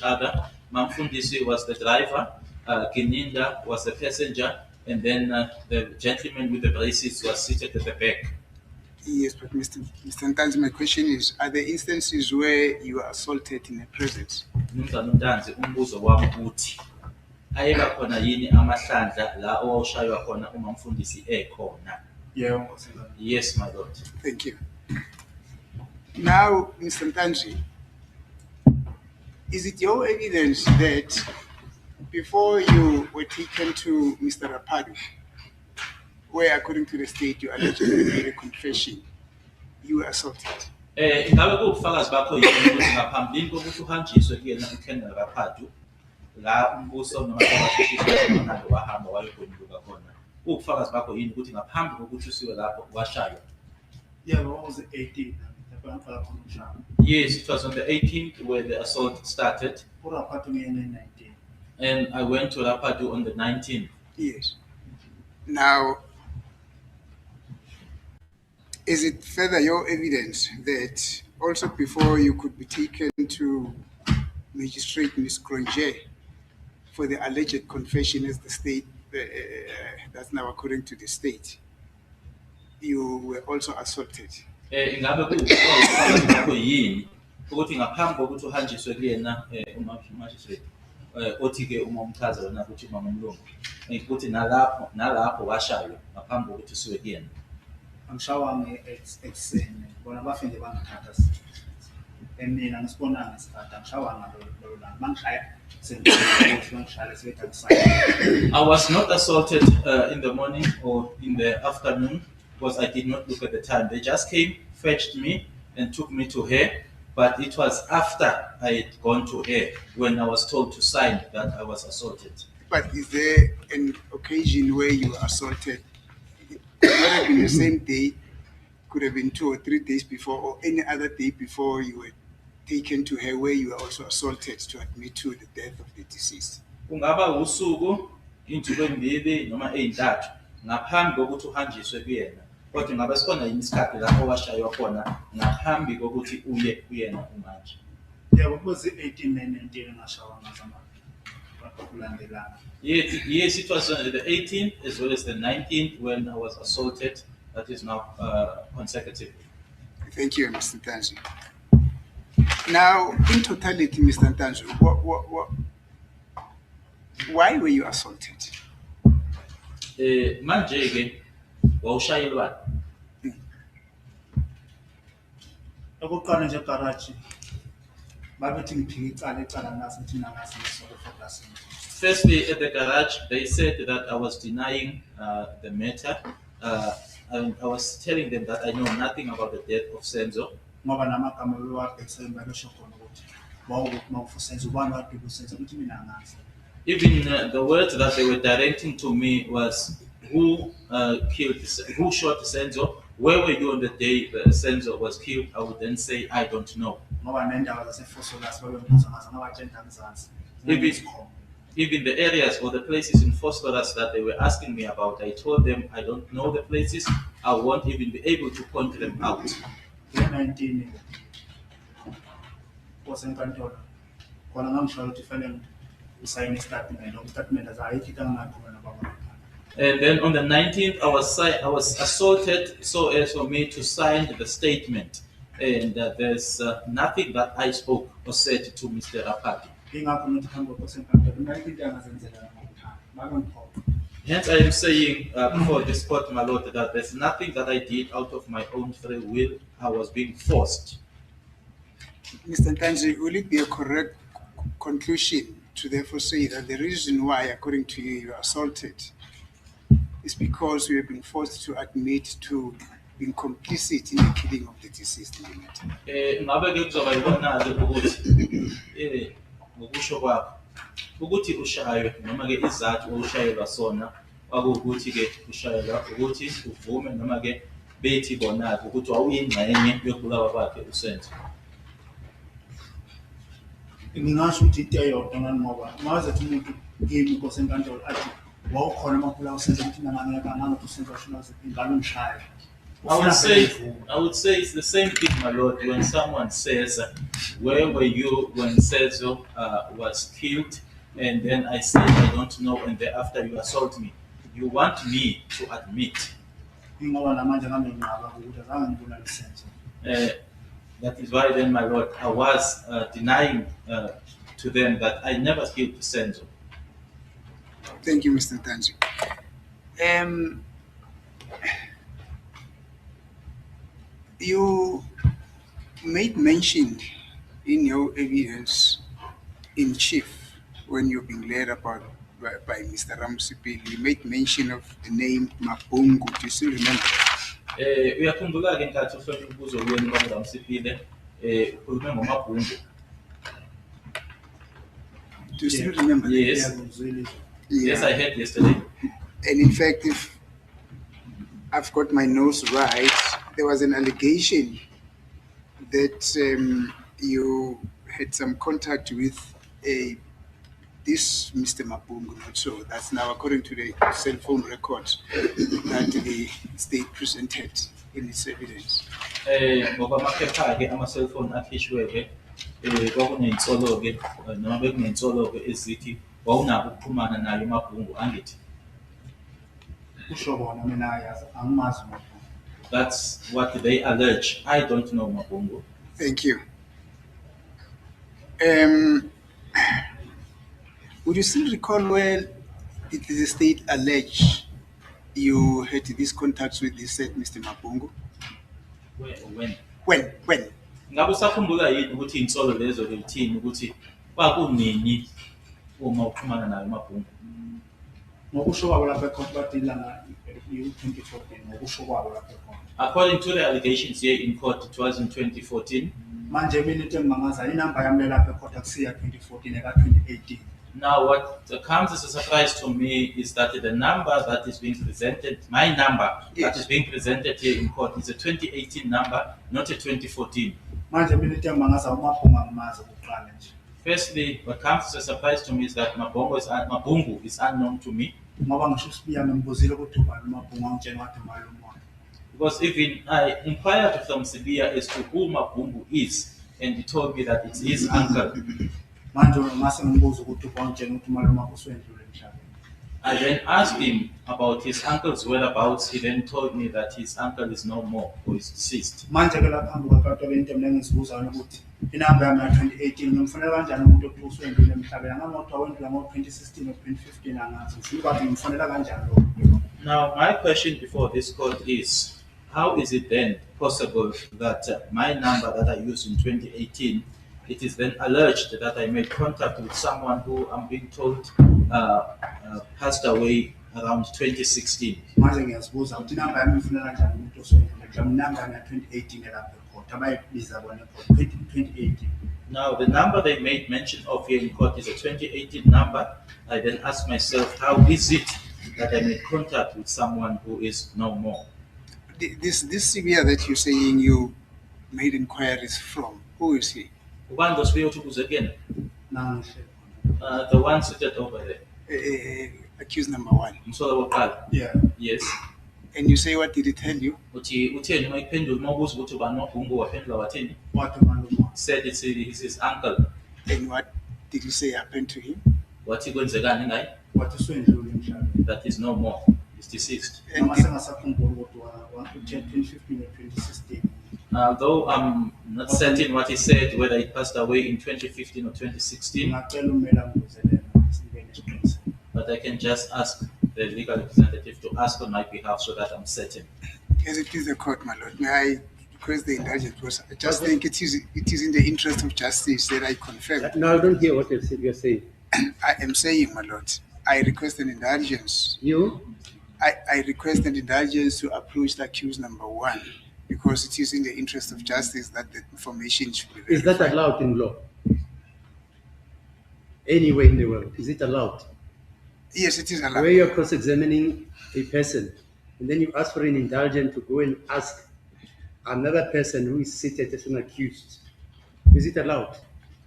other. Mamfundisi was the driver, Kininda was the passenger, and then the gentleman with the braces was seated at the back. Yes, but Mr. Ntanzi, my question is, are there instances where you are assaulted in a presence? Mnumzane uNtanzi, umbuzo wami uthi ayeka khona yini amahlandla la owawushaywa khona uma umfundisi ekhona? Yeah. Yes, my lord. Thank you. Now, Mr. Ntanzi, is it your evidence that before you were taken to Mr. Rapadu, where according to the state you allegedly made a confession, you were assaulted? Ingabe kuwubufakazi bakho yini ukuthi ngaphambilini kokuthi uhanjiswe kuyena uKenneth Rapadu la umbuso noma abashishini wahamba wayogwenuka khona? Kuwubufakazi bakho yini ukuthi ngaphambi kokuthi usiwe lapho washaywa? Yeah, what was the 18th? Yes, it was on the 18th where the assault started. And I went to Rapadu on the 19th. Yes. Now, is it further your evidence that also before you could be taken to Magistrate Ms. Cronje for the alleged confession as the state, that's now according to the state, you were also assaulted? Ingabe kuwubufakazi bakho yini ukuthi ngaphambi kokuthi uhanjiswe kuyena magistrate othi-ke uma umchaza wena ukuthi uma umlungu ukuthi nalapho washaywa ngaphambi kokuthi usiwe kuyena? Angishawanga ekuseni bona bafike bangithatha mina ngisibonanga ngesikhathi angishawanga lo langa mangishaya sengishaya sebethatha isayini. I was not assaulted in the morning or in the afternoon because I did not look at the time. They just came, fetched me and took me to her, but it was after I had gone to her when I was told to sign that I was assaulted. But is there an occasion where you were assaulted? It could not have been the same day, could have been 2 or 3 days before, or any other day before you were taken to her where you were also assaulted to admit to the death of the deceased? Kungaba usuku insuku embili noma ey'ntathu ngaphambi kokuthi uhanjiswe kuyena, kodwa ngabe sikhona yini isikhathi lapho washaywa khona ngaphambi kokuthi uye kuyena umanje? Yeah, what was the 18 and 19 ngashawanga kulandelana? Yes, it was the 18th as well as the 19th when I was assaulted. That is now consecutively. Thank you, Mr. Ntanzi. Now, in totality, Mr. Ntanzi, why were you assaulted? Manje ke wawushayelwa? Okokuqala nje garage babethi ngiphika icala ngase ukuthi nangase ngisofocus. Firstly, at the garage, they said that I was denying the matter. I was telling them that I know nothing about the death of Senzo. Ngoba namagama bewabhekisela basho khona ukuthi mawufusenza ubani wadi kusenza ukuthi mina ngazi. Even the words that they were directing to me was who shot Senzo, where were you on the day that Senzo was killed? I would then say I don't know. Ngoba nendawo zaseFosolas babebuza ngazo ngabajenta ngizansi. Even the areas or the places in Phosphorus that they were asking me about, I told them I don't know the places. I won't even be able to point them out. 19 was enkantolo. Khona ngamshaya ukuthi fanele usayine statement as ayikhita ngakho baba. And then on the 19th, I was assaulted so as for me to sign the statement. And there's nothing that I spoke or said to Mr. Rapadu. Hence, I am saying before this court, my lord, that there's nothing that I did out of my own free will. I was being forced. Mr. Ntanzi, will it be a correct conclusion to therefore say that the reason why, according to you, you are assaulted is because you have been forced to admit to being complicit in the killing of the deceased in the matter? Ngokusho kwakho ukuthi ushaywe noma ke izathu oshayelwa sona akuwukuthi ke ushayelwa ukuthi uvume noma ke bethi bona ukuthi wawuyingxenye yokubulawa kwakhe uSenzo. Ngingasho ukuthi into eyodwa ngoba maze ukuthi umuntu kimi kosenkantolo athi wawukhona amaphula uSenzo ukuthi nangangeke uSenzo ashona ingane umshaya I would say it's the same thing, my lord. When someone says, "Where were you when Sezo was killed?" and then I say, "I don't know," and thereafter you assault me, you want me to admit. Ingoba namanje ngamengqaba ukuthi azange ngibona lisenzo. Uh, that is why then, my lord, I was denying to them that I never killed Senzo. Thank you, Mr. Tanzi. You made mention in your evidence in chief when you're being led about by Mr. Ramsipil, you made mention of the name Mabungu. Do you still remember? Uyakhumbula ke nkathi uhlonze umbuzo kuyena ubaba uSipile ukhulume ngoMabhungu. Do you still remember? Yes. Yes, I heard yesterday. And in fact, if I've got my notes right, there was an allegation that you had some contact with this Mr. Mabungu, not so. That's now according to the cell phone records that the state presented in its evidence. Ngokwamaphepha ke ama-cellphone akhishwe ke kwakuney'nsolo ke noma bekuney'nsolo ke ezithi wawunako ukuxhumana naye uMabhungu angithi. Kusho bona mina yazi angimazi uMabhungu. That's what they allege. I don't know Mabhungu. Thank you. Would you still recall where did the state allege you had these contacts with this said Mr. Mabungu? When? When? Ngabe usakhumbula yini ukuthi iy'nsolo lezo lithini ukuthi kwakunini uma uxhumana naye uMabhungu? Ngokusho kwabo lapha ekhona bathi ilanga i-2014 ngokusho kwabo lapha ekhona. According to the allegations here in court, it was in 2014. Manje mina into engimangaza inamba yami lapha ekhona kusiya 2014 eka 2018. Now, what comes as a surprise to me is that the number that is being presented, my number that is being presented here in court, is a 2018 number, not a 2014. Manje mina into engimangaza uMabhungu angimazi ukuqala nje. Firstly, what comes as a surprise to me is that Mabungu is unknown to me. Ngoba ngisho sibiyami ngibuzile ukuthi ubani uMabhungu angitshela wathi malume wakhe. Because even I inquired from Sibia as to who Mabungu is, and he told me that it's his uncle. Manje ngase ngibuza ukuthi ubangitshela ukuthi malume wakhe uswendlule emhlabeni. I then asked him about his uncle's whereabouts. He then told me that his uncle is no more, or is deceased. Manje ke lapha ngikwathi into mina engisibuzayo ukuthi inamba yami ya 2018 ngimfonela kanjani umuntu ukuthi uswendlule emhlabeni angamoto awendlula ngo-2016 or 2015 angazi ngifuna ukwazi ngimfonela kanjani lo. Now, my question before this court is, how is it then possible that my number that I used in 2018, it is then alleged that I made contact with someone who I'm being told passed away around 2016? Manje ngiyazibuza ukuthi inamba yami ngimfonela kanjani umuntu oswendlule mhlawumbe inamba yami ya 2018 lapha ekhona abayibiza bona ekhona 2018. Now, the number they made mention of here in court is a 2018 number. I then ask myself, how is it that I made contact with someone who is no more? This CBR that you're saying you made inquiries from, who is he? Ubani lo Sibiya uthi ukuze kuyena? The one seated over there. Accused number one. Umsolo wokuqala. Yeah. Yes. And you say, what did he tell you? Utheni uma iphendula uma ubuza ukuthi ubani uMabhungu waphendula wathini? Wathi malume wakhe. Said it's his uncle. And what did you say happened to him? Wathi kwenzekani ngaye? Wathi uswendlule emhlabeni. That is no more. He's deceased. And Noma sengasakhumbula ukuthi wathi 2015 or 2016. Although I'm not certain what he said, whether he passed away in 2015 or 2016, Ngicela ummeli angibuzelele sinike nesiqiniseko. but I can just ask the legal representative to ask on my behalf so that I'm certain. as it is the court, my lord, may I request the indulgence? Because I just think it is in the interest of justice that I confirm. No, I don't hear what you're saying. I am saying, my lord, I request an indulgence. You? I request an indulgence to approach the accused number one, because it is in the interest of justice that the information should be Is that verified. allowed in law? Anywhere in the world, is it allowed? Yes, it is allowed. Where you're cross-examining a person, and then you ask for an indulgence to go and ask another person who is seated as an accused. Is it allowed?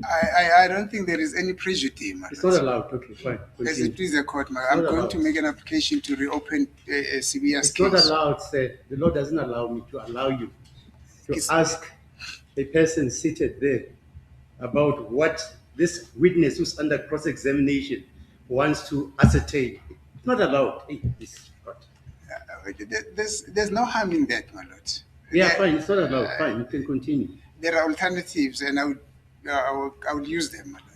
I don't think there is any prejudice, my It's not lord. allowed. Okay, fine. As Continue. it please the court, not I'm going allowed. to make an application to reopen CBS It's not case. allowed, sir. The law doesn't allow me to allow you to It's- ask a person seated there about what this witness who's under cross-examination wants to ascertain. It's not allowed. Hey, this, God. There's no harm in that, my lord. Yeah, There- fine. It's not allowed. Fine. You can continue. There are alternatives, and I would use them, my lord.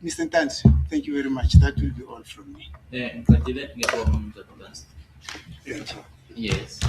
Mr. Ntanzi, thank you very much. That will be all from me. Ngicacile ngiyabonga Mdletshe Ntanzi. Thank you. Yes.